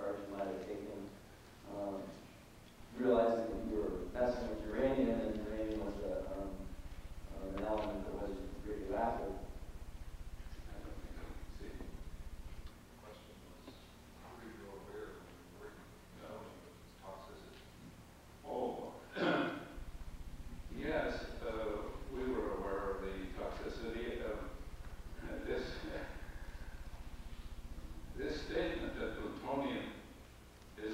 charge you might have taken, realizing that you were messing with uranium, and uranium was an element that was radioactive. I don't think I can see. The question was, were you aware of toxicity? Oh, yes, we were aware of the toxicity of this statement that plutonium is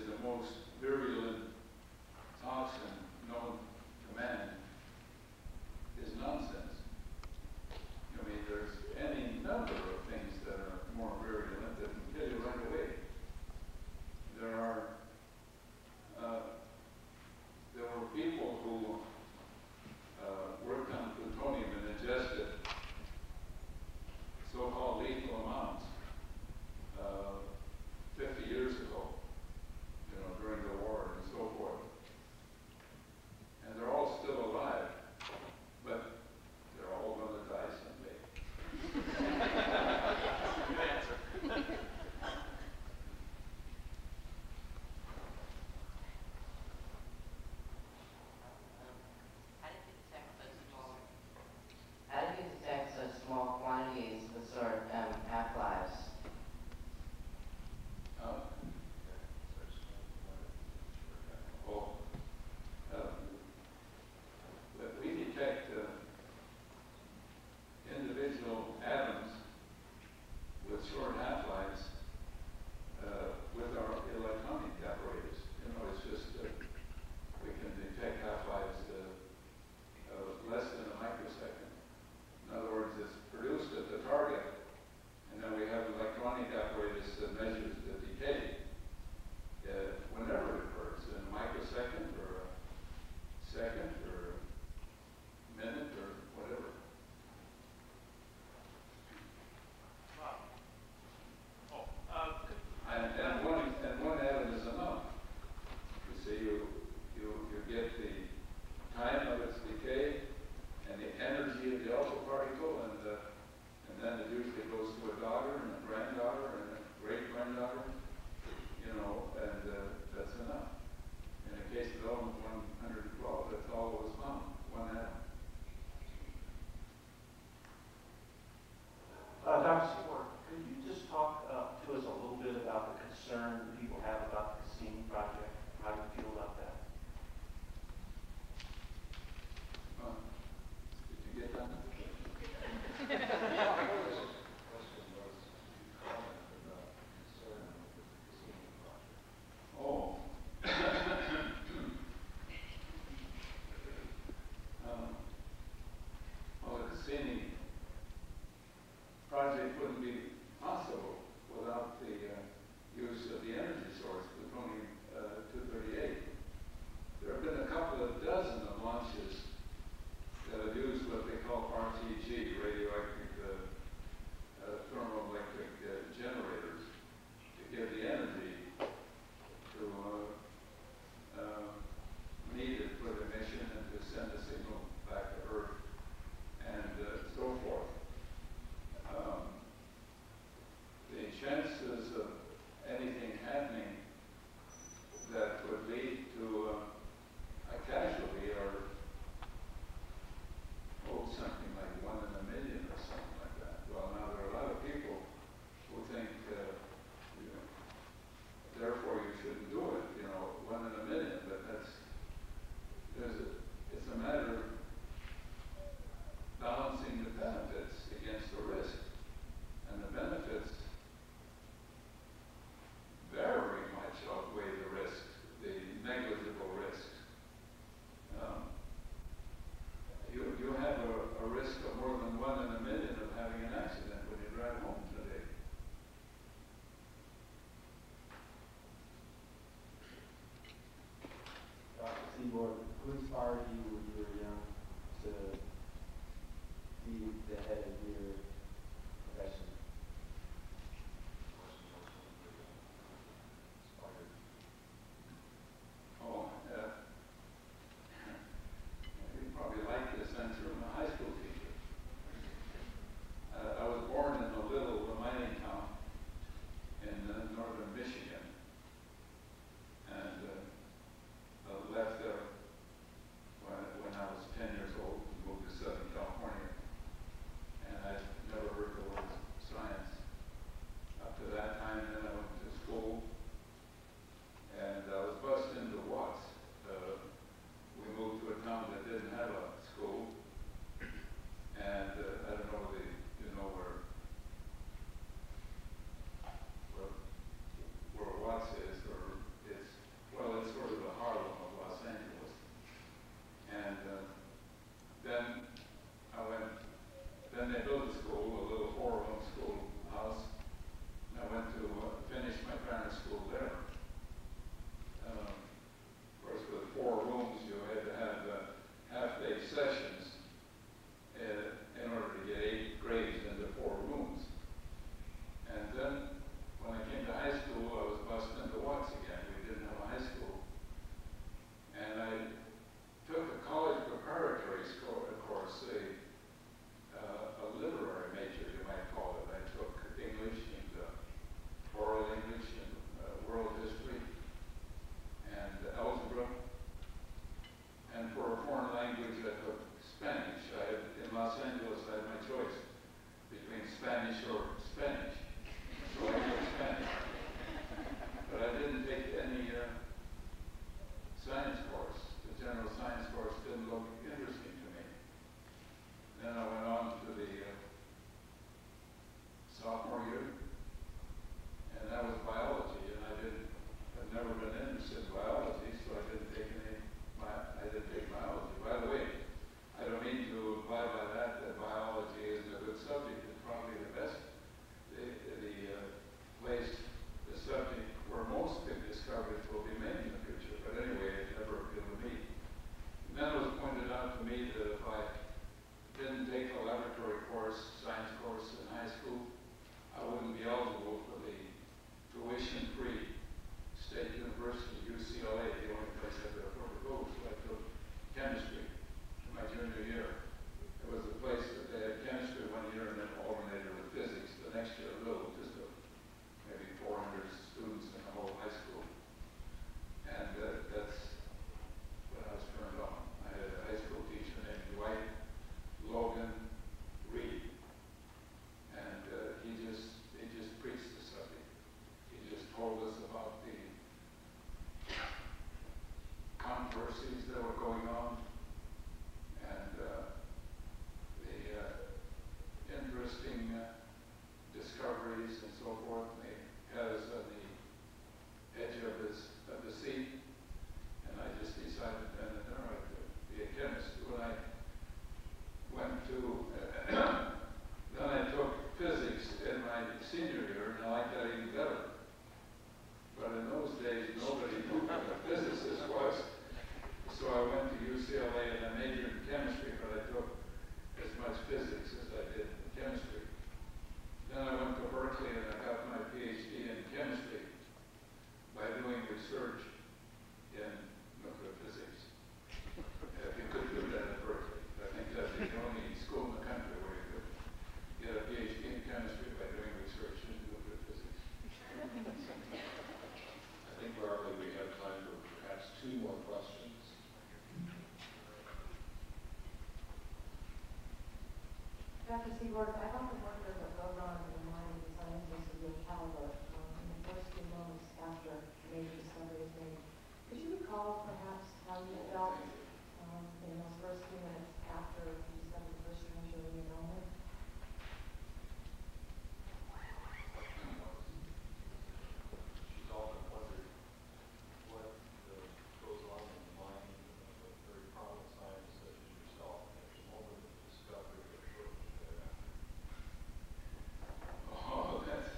so forth, and he had us on the edge of the seat, and I just decided then and there I could be a chemist. When I went to, then I took physics in my senior year, and I liked that even better. But in those days, nobody knew what a physicist was. So I went to UCLA and I majored in chemistry, but I took as much physics as I did in chemistry. Then I went to Berkeley and I got my PhD in chemistry by doing research in nuclear physics. If you could do that at Berkeley, I think that's the only school in the country where you could get a PhD in chemistry by doing research in nuclear physics. I think probably we have time for perhaps 2 more questions. Dr. Seaborg, I've often wondered what goes on in the mind of a scientist of your caliber in the first few moments after a major discovery is made. Could you recall perhaps how you felt in those first few minutes after you discovered the first strain of enrollment? She's often wondered what goes on in the mind of a very prominent scientist such as yourself at the moment of discovery or shortly thereafter. Oh, that's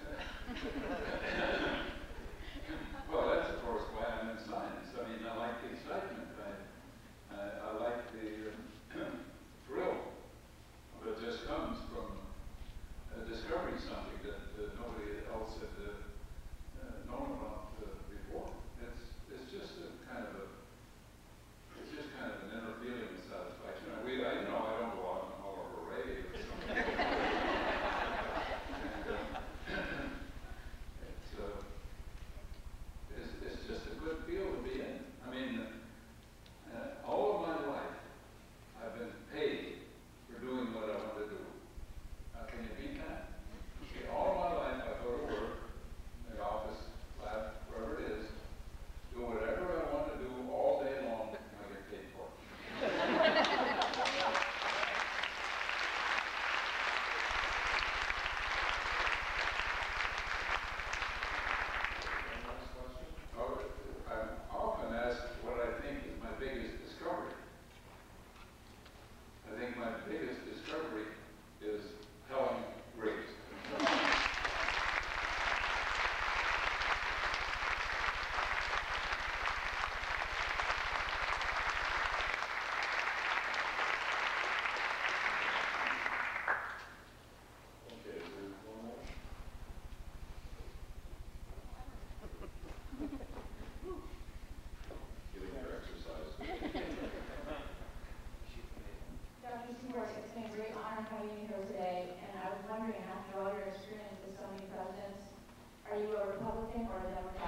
well, that's of course why I'm in science. I mean, I like the excitement. I like the thrill that just comes from discovering something that nobody else had known about before. It's just a kind of an inner feeling of satisfaction. I don't go out and holler hooray or something. It's just a good field to be in. I mean, all of my life, I've been paid for doing what I want to do. Can you beat that? See, all my life, I go to work, in the office, lab, wherever it is, do whatever I want to do all day long, and I get paid for it. Last question. I'm often asked what I think is my biggest discovery. I think my biggest discovery is Helen Riggs. Okay, is there one more? Getting your exercise. Dr. Seaborg, it's been a great honor having you here today, and I was wondering, after all your experience with so many presidents, are you a Republican or a Democrat?